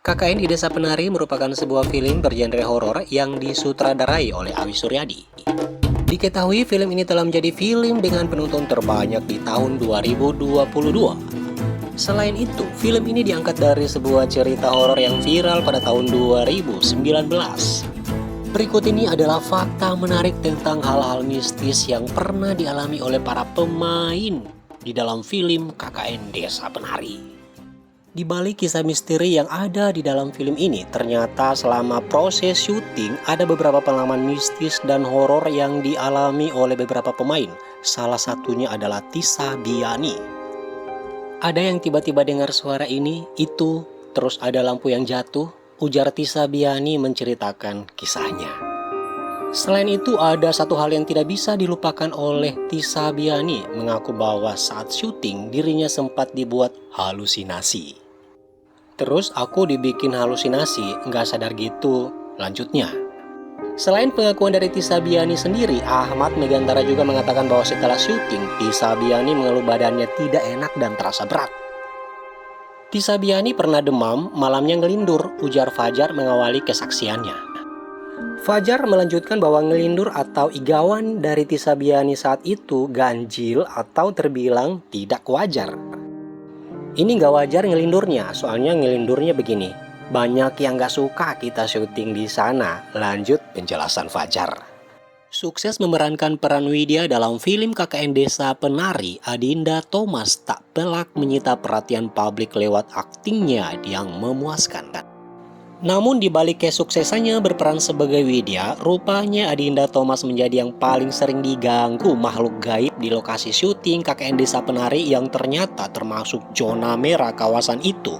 KKN di Desa Penari merupakan sebuah film bergenre horor yang disutradarai oleh Awi Suryadi. Diketahui film ini telah menjadi film dengan penonton terbanyak di tahun 2022. Selain itu, film ini diangkat dari sebuah cerita horor yang viral pada tahun 2019. Berikut ini adalah fakta menarik tentang hal-hal mistis yang pernah dialami oleh para pemain di dalam film KKN Desa Penari. Di balik kisah misteri yang ada di dalam film ini, ternyata selama proses syuting ada beberapa pengalaman mistis dan horor yang dialami oleh beberapa pemain. Salah satunya adalah Tisa Biani. Ada yang tiba-tiba dengar suara ini, itu, terus ada lampu yang jatuh, ujar Tisa Biani menceritakan kisahnya. Selain itu, ada satu hal yang tidak bisa dilupakan oleh Tisa Biani, mengaku bahwa saat syuting dirinya sempat dibuat halusinasi. Terus aku dibikin halusinasi, nggak sadar gitu, lanjutnya. Selain pengakuan dari Tisa Biani sendiri, Ahmad Megantara juga mengatakan bahwa setelah syuting, Tisa Biani mengeluh badannya tidak enak dan terasa berat. Tisa Biani pernah demam, malamnya ngelindur, ujar Fajar mengawali kesaksiannya. Fajar melanjutkan bahwa ngelindur atau igawan dari Tisa Biani saat itu ganjil atau terbilang tidak wajar. Ini gak wajar ngelindurnya, soalnya ngelindurnya begini. Banyak yang gak suka kita syuting di sana. Lanjut penjelasan Fajar. Sukses memerankan peran Widya dalam film KKN Desa Penari, Adinda Thomas tak pelak menyita perhatian publik lewat aktingnya yang memuaskan. Namun di balik kesuksesannya berperan sebagai Widya, rupanya Adinda Thomas menjadi yang paling sering diganggu makhluk gaib di lokasi syuting KKN Desa Penari yang ternyata termasuk zona merah kawasan itu.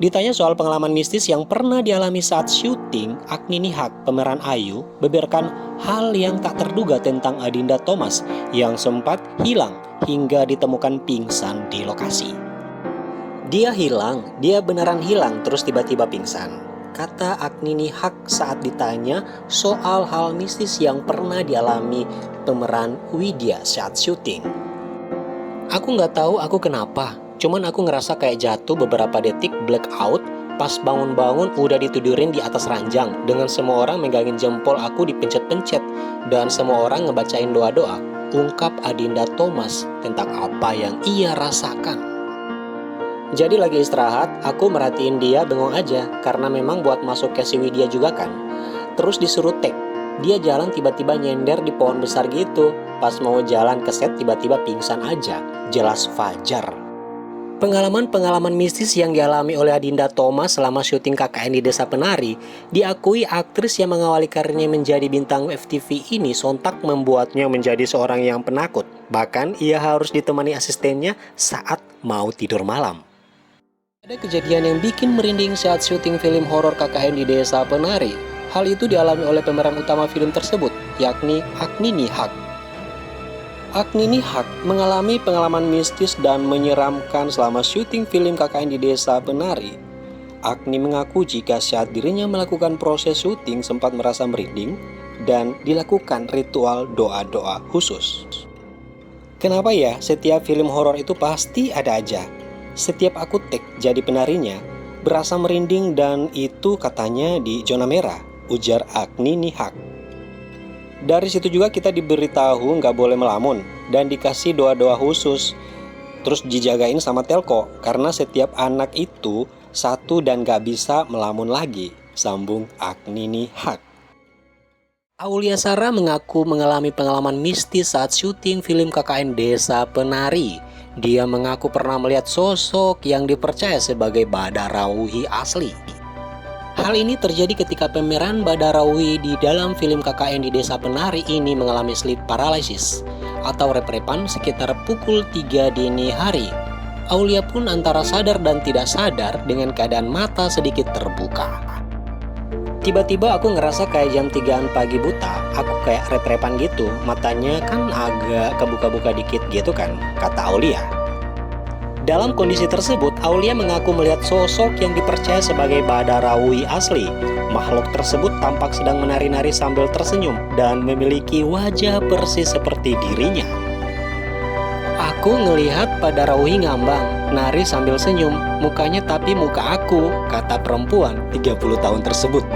Ditanya soal pengalaman mistis yang pernah dialami saat syuting, Agni Nihak, pemeran Ayu, beberkan hal yang tak terduga tentang Adinda Thomas yang sempat hilang hingga ditemukan pingsan di lokasi. Dia hilang, dia beneran hilang terus tiba-tiba pingsan, kata Agni Nihak saat ditanya soal hal mistis yang pernah dialami pemeran Widya saat syuting. Aku nggak tahu aku kenapa, cuman aku ngerasa kayak jatuh beberapa detik blackout, pas bangun-bangun udah ditidurin di atas ranjang dengan semua orang megangin jempol aku dipencet-pencet dan semua orang ngebacain doa-doa, ungkap Adinda Thomas tentang apa yang ia rasakan. Jadi lagi istirahat, aku merhatiin dia bengong aja karena memang buat masuk ke si Widya juga kan. Terus disuruh take, dia jalan tiba-tiba nyender di pohon besar gitu. Pas mau jalan ke set tiba-tiba pingsan aja, jelas Fajar. Pengalaman-pengalaman mistis yang dialami oleh Adinda Thomas selama syuting KKN di Desa Penari, diakui aktris yang mengawali karirnya menjadi bintang FTV ini sontak membuatnya menjadi seorang yang penakut. Bahkan ia harus ditemani asistennya saat mau tidur malam. Ada kejadian yang bikin merinding saat syuting film horor KKN di Desa Penari. Hal itu dialami oleh pemeran utama film tersebut, yakni Agni Nihak. Agni Nihak mengalami pengalaman mistis dan menyeramkan selama syuting film KKN di Desa Penari. Agni mengaku jika saat dirinya melakukan proses syuting sempat merasa merinding dan dilakukan ritual doa-doa khusus. Kenapa ya setiap film horor itu pasti ada aja? Setiap aku take jadi penarinya, berasa merinding dan itu katanya di zona merah, ujar Agni Nihak. Dari situ juga kita diberitahu nggak boleh melamun dan dikasih doa-doa khusus. Terus dijagain sama Telko karena setiap anak itu satu dan nggak bisa melamun lagi, sambung Agni Nihak. Aulia Sara mengaku mengalami pengalaman mistis saat syuting film KKN Desa Penari. Dia mengaku pernah melihat sosok yang dipercaya sebagai Badarauhi asli. Hal ini terjadi ketika pemeran Badarauhi di dalam film KKN di Desa Penari ini mengalami sleep paralysis atau rep-repan sekitar pukul 3 dini hari. Aulia pun antara sadar dan tidak sadar dengan keadaan mata sedikit terbuka. Tiba-tiba aku ngerasa kayak jam 3-an pagi buta, aku kayak rep-repan gitu, matanya kan agak kebuka-buka dikit gitu kan, kata Aulia. Dalam kondisi tersebut, Aulia mengaku melihat sosok yang dipercaya sebagai Badarauhi asli. Makhluk tersebut tampak sedang menari-nari sambil tersenyum dan memiliki wajah persis seperti dirinya. Aku ngelihat Badarauhi ngambang, Nari sambil senyum. "Mukanya tapi muka aku," kata perempuan 30 tahun tersebut.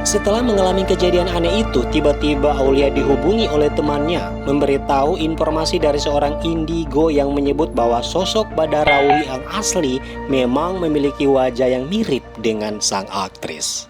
Setelah mengalami kejadian aneh itu, tiba-tiba Aulia dihubungi oleh temannya, memberitahu informasi dari seorang indigo yang menyebut bahwa sosok Badarawi yang asli memang memiliki wajah yang mirip dengan sang aktris.